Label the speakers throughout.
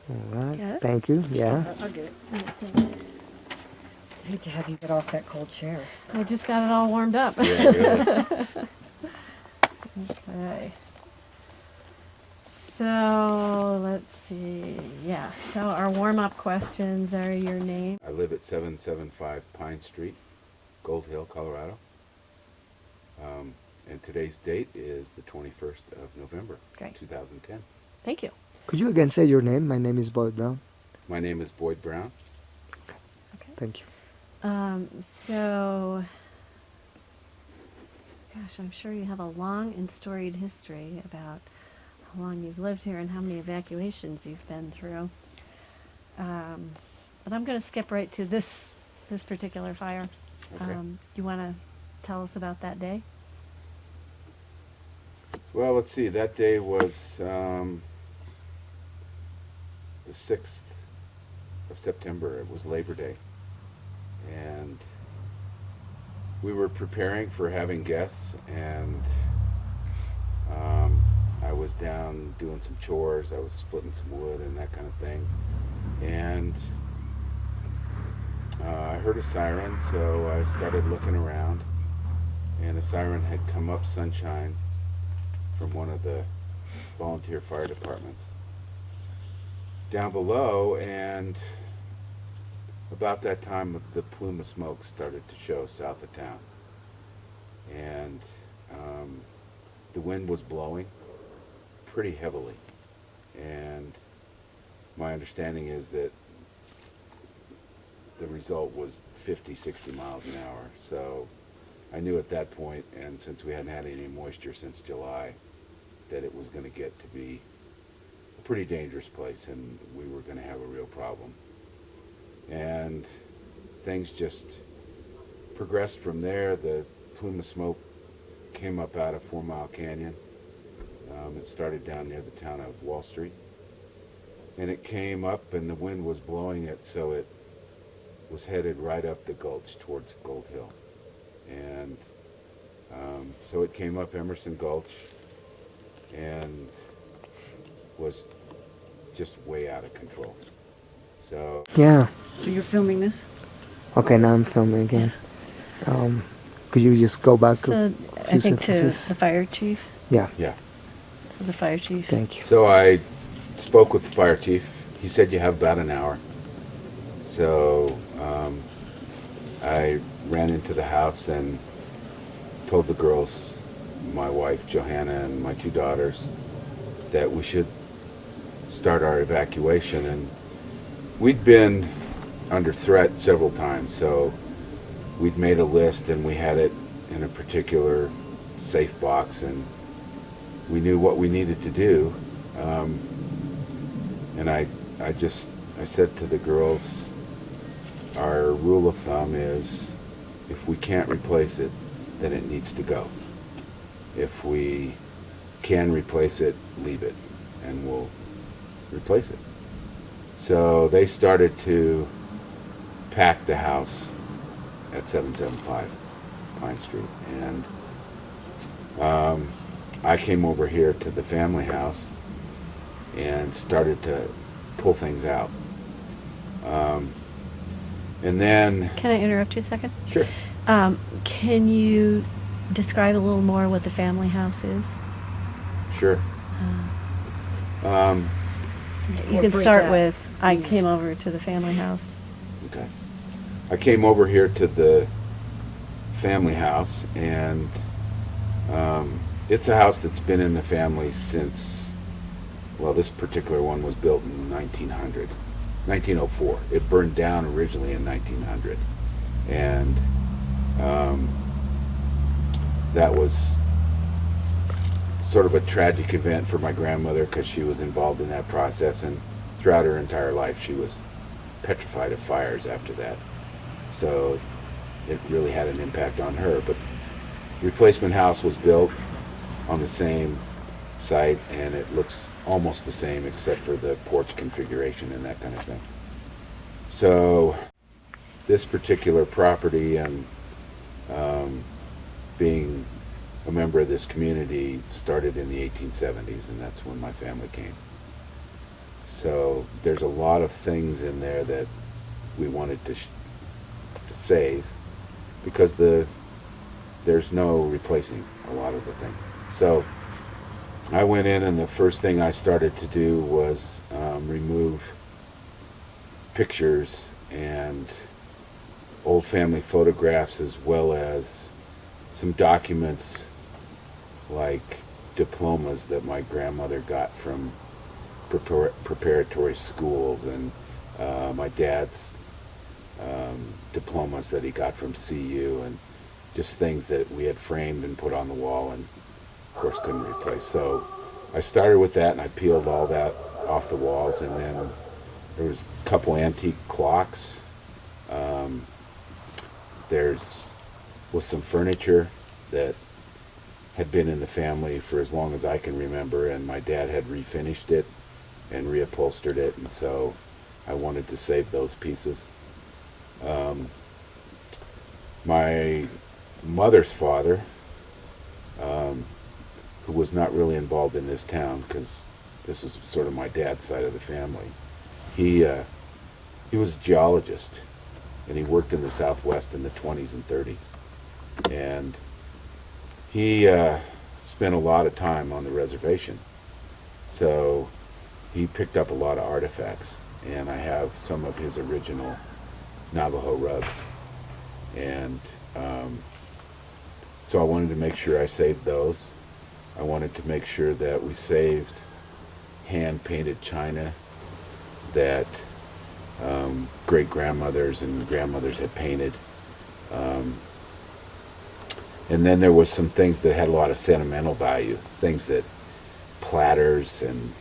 Speaker 1: All right.
Speaker 2: Get it?
Speaker 1: Thank you. Yeah.
Speaker 3: I'll get it.
Speaker 2: Yeah, thanks.
Speaker 3: I hate to have you get off that cold chair.
Speaker 2: I just got it all warmed up.
Speaker 4: Yeah, really.
Speaker 2: Okay. So let's see. Yeah. So our warm-up questions are your name.
Speaker 4: I live at 775 Pine Street, Gold Hill, Colorado. And today's date is the 21st of November,
Speaker 2: Great.
Speaker 4: 2010.
Speaker 2: Thank you.
Speaker 1: Could you again say your name? My name is Boyd Brown.
Speaker 4: My name is Boyd Brown.
Speaker 2: Okay.
Speaker 1: Thank you.
Speaker 2: So, gosh, I'm sure you have a long and storied history about how long you've lived here and how many evacuations you've been through. But I'm going to skip right to this particular fire.
Speaker 4: Okay.
Speaker 2: You want to tell us about that day?
Speaker 4: Well, let's see. That day was the 6th of September. It was Labor Day. And we were preparing for having guests, and I was down doing some chores. I was splitting some wood and that kind of thing. And I heard a siren, so I started looking around, and a siren had come up Sunshine from one of the volunteer fire departments down below, and about that time the plume of smoke started to show south of town, and the wind was blowing pretty heavily, and my understanding is that the result was 50, 60 miles an hour. So I knew at that point, and since we hadn't had any moisture since July, that it was going to get to be a pretty dangerous place, and we were going to have a real problem. And things just progressed from there. The plume of smoke came up out of 4 Mile Canyon. It started down near the town of Wall Street, and it came up, and the wind was blowing it, so it was headed right up the gulch towards Gold Hill. And so it came up Emerson Gulch and was just way out of control. So
Speaker 1: Yeah.
Speaker 3: So you're filming this?
Speaker 1: Okay, now I'm filming again. Could you just go back
Speaker 2: So
Speaker 1: a
Speaker 2: I
Speaker 1: few
Speaker 2: think to
Speaker 1: sentences?
Speaker 2: the fire chief.
Speaker 1: Yeah.
Speaker 4: yeah.
Speaker 2: So the fire chief.
Speaker 1: Thank you.
Speaker 4: So I spoke with the fire chief. He said you have about an hour. So I ran into the house and told the girls, my wife Johanna and my 2 daughters, that we should start our evacuation. And we'd been under threat several times, so we'd made a list and we had it in a particular safe box, and we knew what we needed to do. And I said to the girls, our rule of thumb is if we can't replace it, then it needs to go. If we can replace it, leave it, and we'll replace it. So they started to pack the house at 775 Pine Street, and I came over here to the family house and started to pull things out. And then...
Speaker 2: Can I interrupt you a second?
Speaker 4: Sure.
Speaker 2: Can you describe a little more what the family house is?
Speaker 4: Sure.
Speaker 2: You
Speaker 3: Or
Speaker 2: can
Speaker 3: break
Speaker 2: start
Speaker 3: out.
Speaker 2: with, I came over to the family house.
Speaker 4: Okay. I came over here to the family house, and it's a house that's been in the family since, well, this particular one was built in 1904. It burned down originally in 1900. And that was sort of a tragic event for my grandmother because she was involved in that process, and throughout her entire life she was petrified of fires after that. So it really had an impact on her. But replacement house was built on the same site, and it looks almost the same except for the porch configuration and that kind of thing. So this particular property, and being a member of this community, started in the 1870s, and that's when my family came. So there's a lot of things in there that we wanted to save because there's no replacing a lot of the things. So I went in, and the first thing I started to do was remove pictures and old family photographs, as well as some documents like diplomas that my grandmother got from preparatory schools, and my dad's diplomas that he got from CU, and just things that we had framed and put on the wall and of course couldn't replace. So I started with that, and I peeled all that off the walls, and then there was a couple antique clocks. There's was some furniture that had been in the family for as long as I can remember, and my dad had refinished it and reupholstered it, and so I wanted to save those pieces. My mother's father, who was not really involved in this town because this was sort of my dad's side of the family, he was a geologist, and he worked in the Southwest in the 20s and 30s. And he spent a lot of time on the reservation. So he picked up a lot of artifacts, and I have some of his original Navajo rugs. And so I wanted to make sure I saved those. I wanted to make sure that we saved hand-painted china that great-grandmothers and grandmothers had painted. And then there was some things that had a lot of sentimental value, things that platters and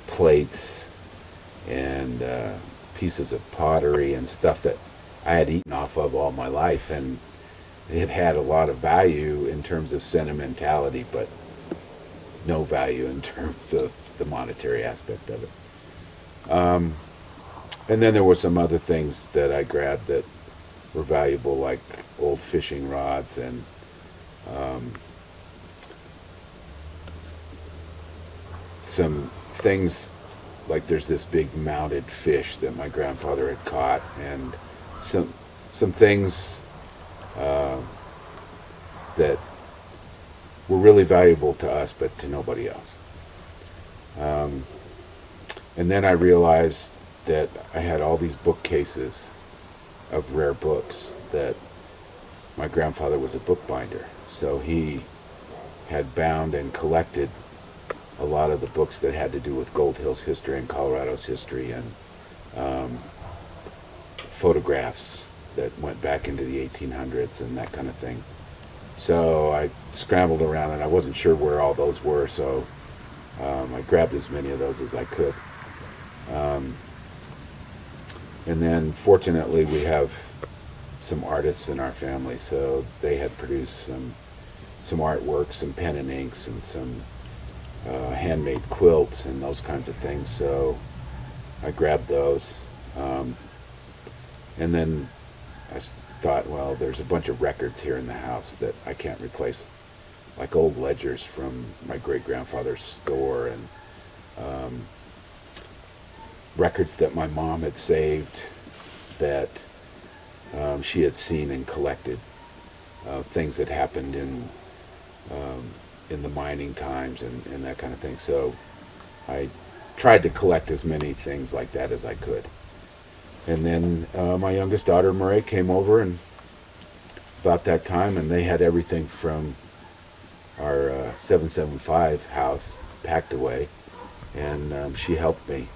Speaker 4: plates and pieces of pottery and stuff that I had eaten off of all my life, and it had a lot of value in terms of sentimentality, but no value in terms of the monetary aspect of it. And then there were some other things that I grabbed that were valuable, like old fishing rods and some things like there's this big mounted fish that my grandfather had caught, and some things that were really valuable to us but to nobody else. And then I realized that I had all these bookcases of rare books, that my grandfather was a bookbinder, so he had bound and collected a lot of the books that had to do with Gold Hill's history and Colorado's history, and photographs that went back into the 1800s and that kind of thing. So I scrambled around, and I wasn't sure where all those were, so I grabbed as many of those as I could. And then fortunately we have some artists in our family, so they had produced some artwork, some pen and inks, and some handmade quilts and those kinds of things, so I grabbed those. And then I thought, well, there's a bunch of records here in the house that I can't replace, like old ledgers from my great-grandfather's store, and records that my mom had saved that she had seen and collected, things that happened in the mining times and that kind of thing. So I tried to collect as many things like that as I could. And then my youngest daughter, Murray, came over and about that time, and they had everything from our 775 house packed away, and she helped me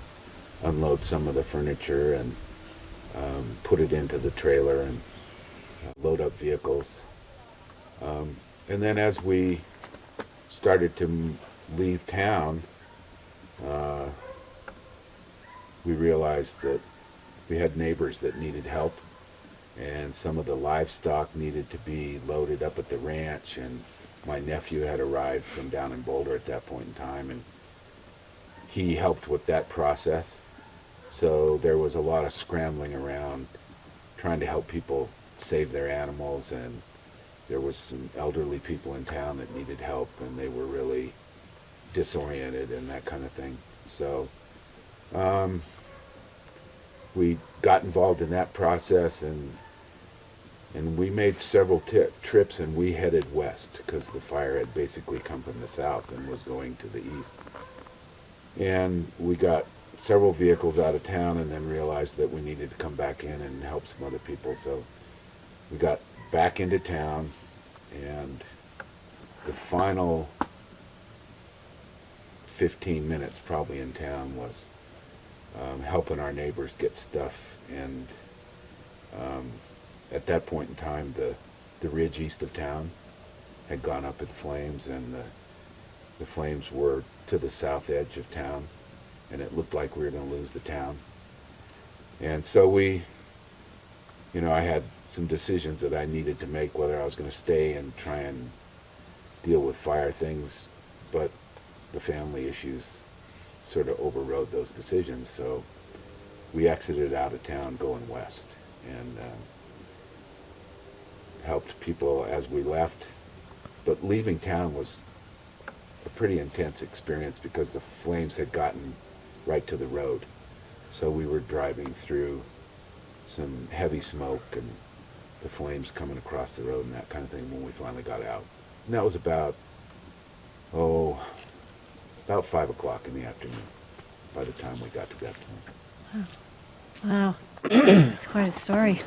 Speaker 4: unload some of the furniture and put it into the trailer and load up vehicles. And then as we started to leave town, we realized that we had neighbors that needed help, and some of the livestock needed to be loaded up at the ranch, and my nephew had arrived from down in Boulder at that point in time, and he helped with that process. So there was a lot of scrambling around trying to help people save their animals, and there was some elderly people in town that needed help, and they were really disoriented and that kind of thing. So We got involved in that process, and we made several trips, and we headed west because the fire had basically come from the south and was going to the east. And we got several vehicles out of town, and then realized that we needed to come back in and help some other people. So we got back into town, and the final 15 minutes probably in town was helping our neighbors get stuff. And at that point in time, the ridge east of town had gone up in flames, and the flames were to the south edge of town, and it looked like we were going to lose the town. And so I had some decisions that I needed to make, whether I was going to stay and try and deal with fire things, but the family issues sort of overrode those decisions. So we exited out of town going west, and helped people as we left. But leaving town was a pretty intense experience because the flames had gotten right to the road. So we were driving through some heavy smoke and the flames coming across the road and that kind of thing when we finally got out. And that was about 5 o'clock in the afternoon by the time we got to that point.
Speaker 2: Wow. It's quite a story.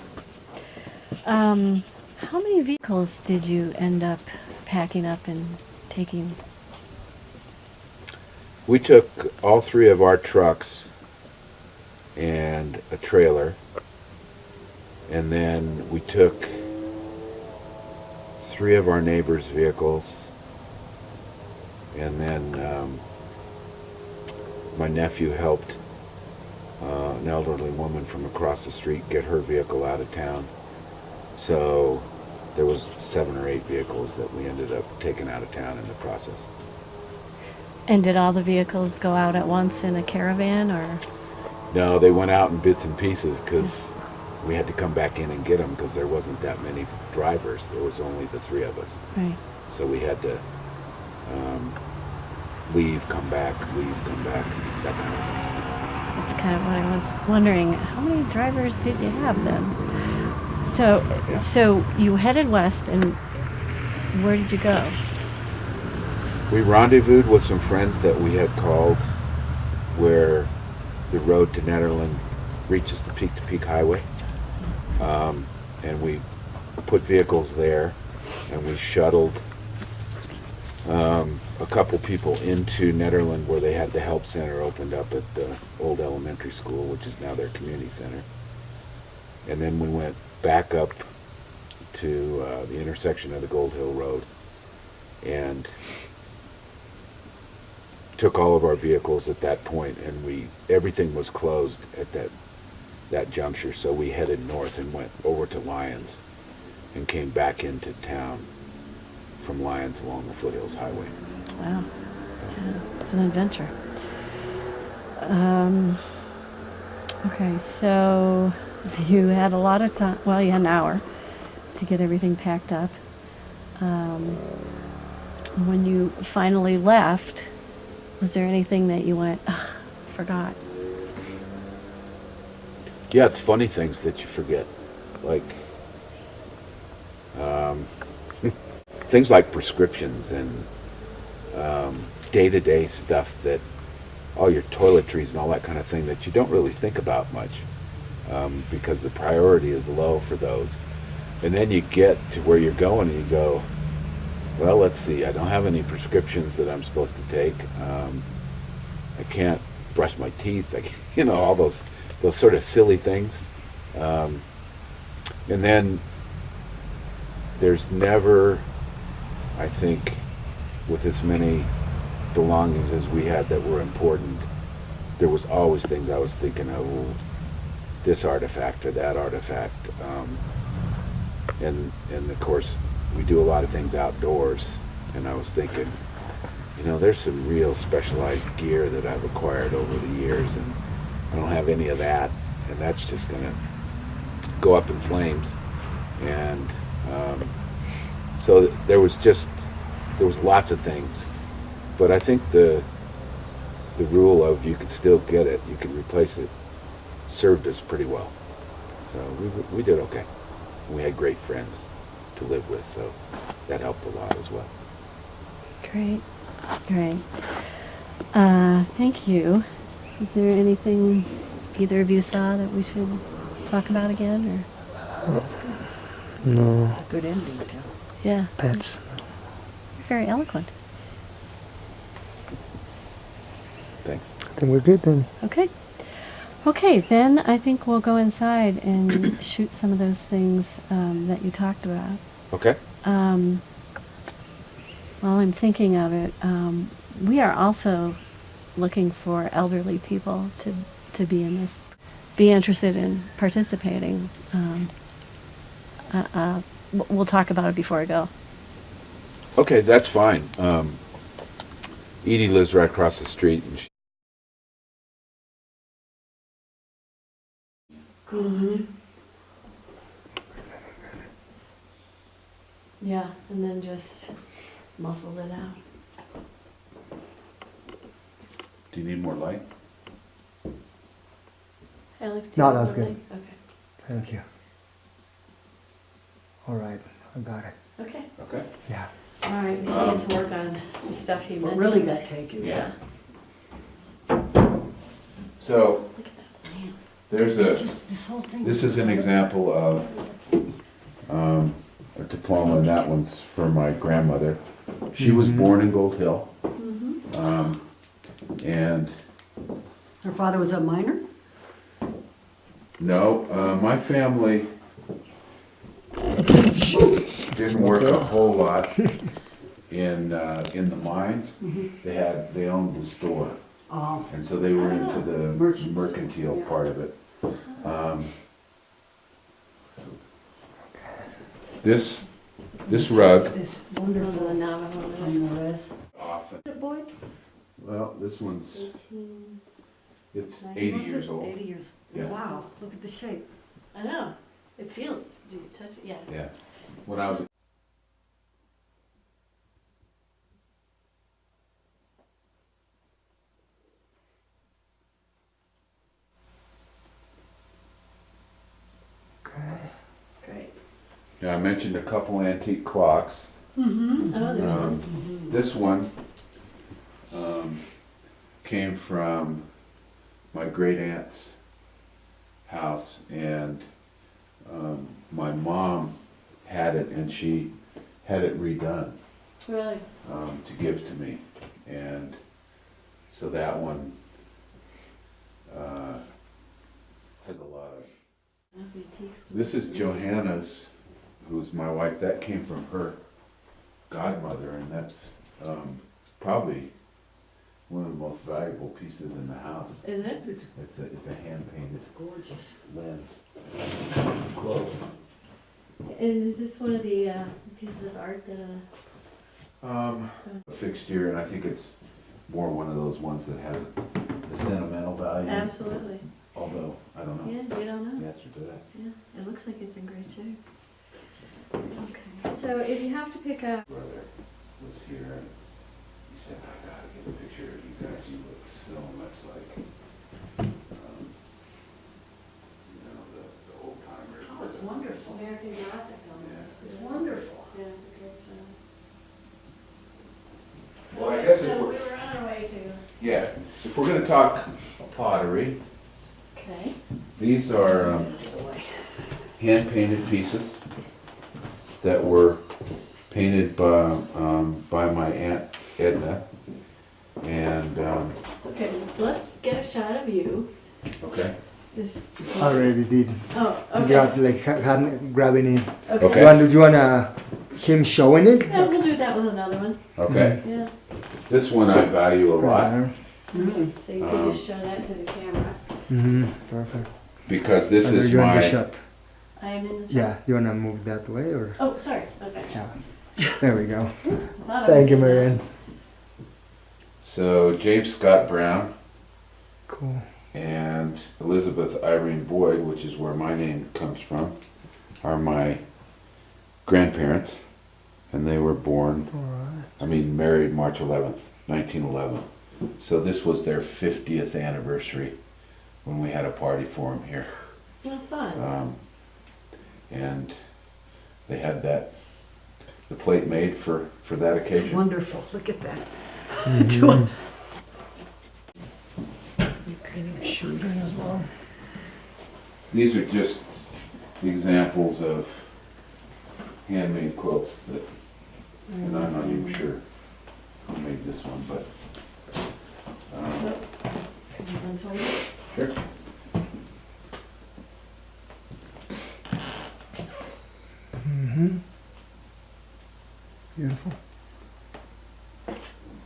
Speaker 2: How many vehicles did you end up packing up and taking?
Speaker 4: We took all 3 of our trucks and a trailer, and then we took 3 of our neighbors' vehicles, and then my nephew helped an elderly woman from across the street get her vehicle out of town. So there was 7 or 8 vehicles that we ended up taking out of town in the process.
Speaker 2: And did all the vehicles go out at once in a caravan, or?
Speaker 4: No, they went out in bits and pieces because we had to come back in and get them because there wasn't that many drivers. There was only the 3 of us.
Speaker 2: Right.
Speaker 4: So we had to leave, come back, that kind of thing.
Speaker 2: That's kind of what I was wondering. How many drivers did you have then? So you headed west, and where did you go?
Speaker 4: We rendezvoused with some friends that we had called where the road to Netherland reaches the peak-to-peak highway. And we put vehicles there, and we shuttled a couple people into Netherland where they had the help center opened up at the old elementary school, which is now their community center. And then we went back up to the intersection of the Gold Hill Road and took all of our vehicles at that point, and everything was closed at that juncture, so we headed north and went over to Lyons and came back into town from Lyons along the Foothills Highway.
Speaker 2: Wow. Yeah, it's an adventure. Okay, so you had a lot of time. Well, you had an hour to get everything packed up. When you finally left, was there anything that you went, forgot?
Speaker 4: Yeah, it's funny things that you forget. Like, things like prescriptions and day-to-day stuff that, all your toiletries and all that kind of thing that you don't really think about much because the priority is low for those. And then you get to where you're going and you go, well, let's see, I don't have any prescriptions that I'm supposed to take. I can't brush my teeth. All those sort of silly things. And then there's never, I think, with as many belongings as we had that were important, there was always things I was thinking of, this artifact or that artifact. And of course, we do a lot of things outdoors, and I was thinking, there's some real specialized gear that I've acquired over the years, and I don't have any of that, and that's just going to go up in flames. And so there was lots of things, but I think the the rule of you can still get it, you can replace it, served us pretty well. So we did okay. We had great friends to live with, so that helped a lot as well.
Speaker 2: Great, great. Thank you. Is there anything either of you saw that we should talk about again, or?
Speaker 1: No,
Speaker 3: A good ending to.
Speaker 2: Yeah,
Speaker 1: pets.
Speaker 2: you're very eloquent.
Speaker 4: Thanks.
Speaker 1: I think we're good then.
Speaker 2: Okay. Okay, then I think we'll go inside and shoot some of those things that you talked about.
Speaker 4: Okay.
Speaker 2: While I'm thinking of it, we are also looking for elderly people to be in this, be interested in participating. We'll talk about it before I go.
Speaker 4: Okay, that's fine. Edie lives right across the street, and
Speaker 2: Yeah, and then just muscle it out.
Speaker 4: do you need more light?
Speaker 2: Alex, do
Speaker 1: No,
Speaker 2: you
Speaker 1: that's
Speaker 2: want
Speaker 1: good.
Speaker 2: light? Okay.
Speaker 1: Thank you. All right, I got it.
Speaker 2: Okay.
Speaker 4: Okay.
Speaker 1: Yeah.
Speaker 2: All right, we still need to work on the stuff he
Speaker 3: What
Speaker 2: mentioned.
Speaker 3: really got taken.
Speaker 4: Yeah. So
Speaker 2: Look at that lamp.
Speaker 4: there's
Speaker 3: It's just this whole thing.
Speaker 4: this is an example of a diploma, and that one's for my grandmother. She was born in Gold Hill, and
Speaker 3: Her father was a miner?
Speaker 4: no, my family didn't work a whole lot in the mines. They owned the store,
Speaker 3: Oh,
Speaker 4: and so they were into the
Speaker 3: Merchants.
Speaker 4: mercantile
Speaker 3: Yeah.
Speaker 4: part of it. This rug
Speaker 3: this
Speaker 2: Some of the
Speaker 3: wonderful
Speaker 2: Navajo
Speaker 3: from
Speaker 2: knives.
Speaker 3: the res.
Speaker 4: often.
Speaker 3: Boy?
Speaker 4: Well, this one's
Speaker 2: 18.
Speaker 4: it's
Speaker 2: Ninety.
Speaker 4: 80
Speaker 3: Was it?
Speaker 4: years old.
Speaker 3: 80 years.
Speaker 4: Yeah.
Speaker 3: Wow, look at the shape.
Speaker 2: I know. It feels. Do you touch it? Yeah.
Speaker 4: Yeah. When I was
Speaker 1: Okay.
Speaker 2: Great.
Speaker 4: yeah, I mentioned a couple antique clocks.
Speaker 2: Oh, there's one.
Speaker 4: This one came from my great aunt's house, and my mom had it, and she had it redone
Speaker 2: Really?
Speaker 4: to give to me, and so that one has a lot of.
Speaker 2: Antiques.
Speaker 4: This is Johanna's, who's my wife. That came from her godmother, and that's probably one of the most valuable pieces in the house.
Speaker 2: Is it?
Speaker 4: It's a hand painted
Speaker 3: Gorgeous.
Speaker 4: lens. Globe.
Speaker 2: And is this one of the pieces of art that?
Speaker 4: A fixture, and I think it's more one of those ones that has a sentimental value.
Speaker 2: Absolutely.
Speaker 4: Although I don't know
Speaker 2: Yeah, you don't know.
Speaker 4: the answer to that.
Speaker 2: Yeah, it looks like it's in great shape. Okay, so if you have to pick up,
Speaker 4: Brother was here, and he said, "I gotta get a picture of you guys. You look so much like." The old timers.
Speaker 3: Oh, it's wonderful.
Speaker 2: American Gothic almost.
Speaker 3: It's wonderful.
Speaker 2: Yeah, it's a great show.
Speaker 4: Well, I guess
Speaker 2: So
Speaker 4: if
Speaker 2: we
Speaker 4: we're,
Speaker 2: were on our way to.
Speaker 4: yeah, if we're gonna talk pottery,
Speaker 2: Okay.
Speaker 4: these are hand-painted pieces that were painted by my Aunt Edna, and,
Speaker 2: Okay, let's get a shot of you.
Speaker 4: okay,
Speaker 2: Just.
Speaker 1: I already did.
Speaker 2: Oh,
Speaker 1: You
Speaker 2: okay.
Speaker 1: got like hand grabbing it.
Speaker 4: Okay.
Speaker 1: Do you want him showing it?
Speaker 2: Yeah, we'll do that with another one.
Speaker 4: okay.
Speaker 2: Yeah.
Speaker 4: This one I value a lot,
Speaker 2: Okay, so you can just show that to the camera.
Speaker 1: Mm-hmm. Perfect.
Speaker 4: because this is
Speaker 1: You're in the
Speaker 4: my,
Speaker 1: shot.
Speaker 2: I am in the shot.
Speaker 1: Yeah. You wanna move that way or?
Speaker 2: Oh, sorry. Okay.
Speaker 1: Yeah. There we go.
Speaker 2: Thought I was
Speaker 1: Thank you,
Speaker 2: doing that.
Speaker 1: Marianne.
Speaker 4: so James Scott Brown
Speaker 1: Cool.
Speaker 4: and Elizabeth Irene Boyd, which is where my name comes from, are my grandparents, and they were born,
Speaker 1: All right.
Speaker 4: married March 11th, 1911. So this was their 50th anniversary when we had a party for them here.
Speaker 2: Oh, fun.
Speaker 4: And they had the plate made for that occasion.
Speaker 3: Wonderful, look at that.
Speaker 1: Shooting as well.
Speaker 4: These are just examples of handmade quilts that, and I'm not even sure who made this one, but. Sure.
Speaker 1: Beautiful.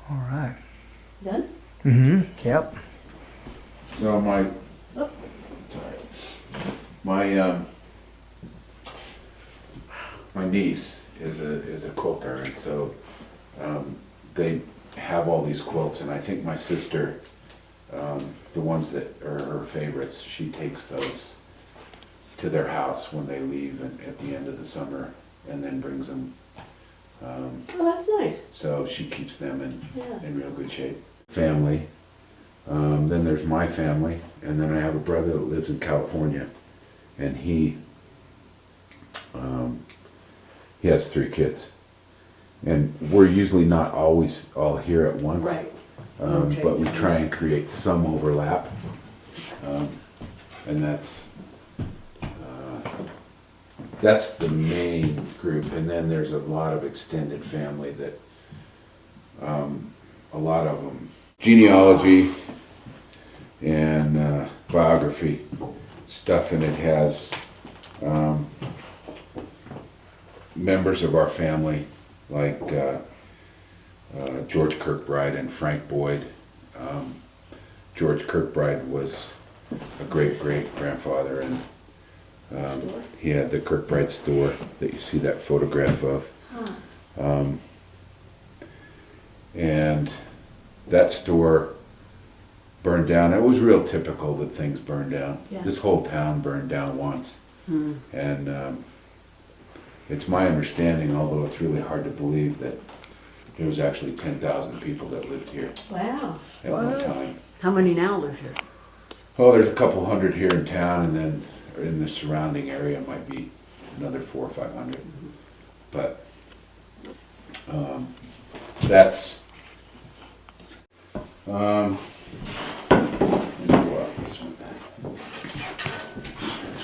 Speaker 1: All right.
Speaker 2: Done?
Speaker 1: Yep.
Speaker 4: So my,
Speaker 2: Oh.
Speaker 4: sorry, my niece is a quilter, and so they have all these quilts, and I think my sister, the ones that are her favorites, she takes those to their house when they leave and at the end of the summer, and then brings them.
Speaker 2: Oh, that's nice.
Speaker 4: So she keeps them
Speaker 2: Yeah.
Speaker 4: in real good shape. Family. Then there's my family, and then I have a brother that lives in California, and he has 3 kids, and we're usually not always all here at once.
Speaker 3: Right.
Speaker 4: But we try and create some overlap, and that's the main group. And then there's a lot of extended family that a lot of them genealogy and biography stuff, and it has members of our family like George Kirkbride and Frank Boyd. George Kirkbride was a great-great-grandfather, and he had the Kirkbride store that you see that photograph of. And that store burned down. It was real typical that things burned down.
Speaker 2: Yeah.
Speaker 4: This whole town burned down once. And it's my understanding, although it's really hard to believe, that there was actually 10,000 people that lived here
Speaker 2: Wow.
Speaker 4: at one time.
Speaker 3: How many now live here?
Speaker 4: Oh, there's a couple hundred here in town, and then in the surrounding area might be another 400 or 500. But that's let me go out this one. That's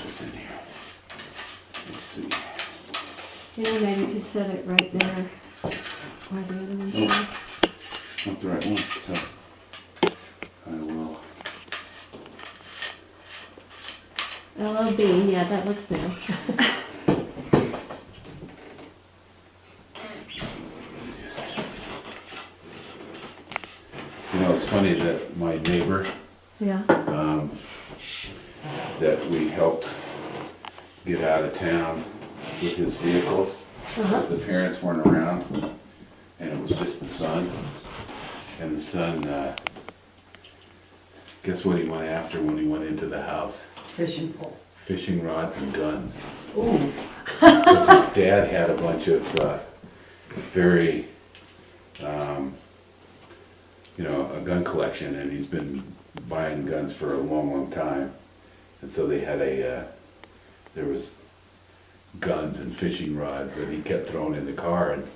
Speaker 4: what's in here. Let's see.
Speaker 2: You know, maybe you could set it right there where the other one's
Speaker 4: Oh.
Speaker 2: are.
Speaker 4: Not the right one, so I will.
Speaker 2: LLB, yeah, that looks new.
Speaker 4: You know, it's funny that my neighbor
Speaker 2: Yeah.
Speaker 4: that we helped get out of town with his vehicles, because the parents weren't around, and it was just the son. And the son, guess what he went after when he went into the house?
Speaker 3: Fishing pole.
Speaker 4: Fishing rods and guns.
Speaker 3: Ooh.
Speaker 4: Because his dad had a bunch of very, a gun collection, and he's been buying guns for a long, long time. And so they had there was guns and fishing rods that he kept throwing in the car, and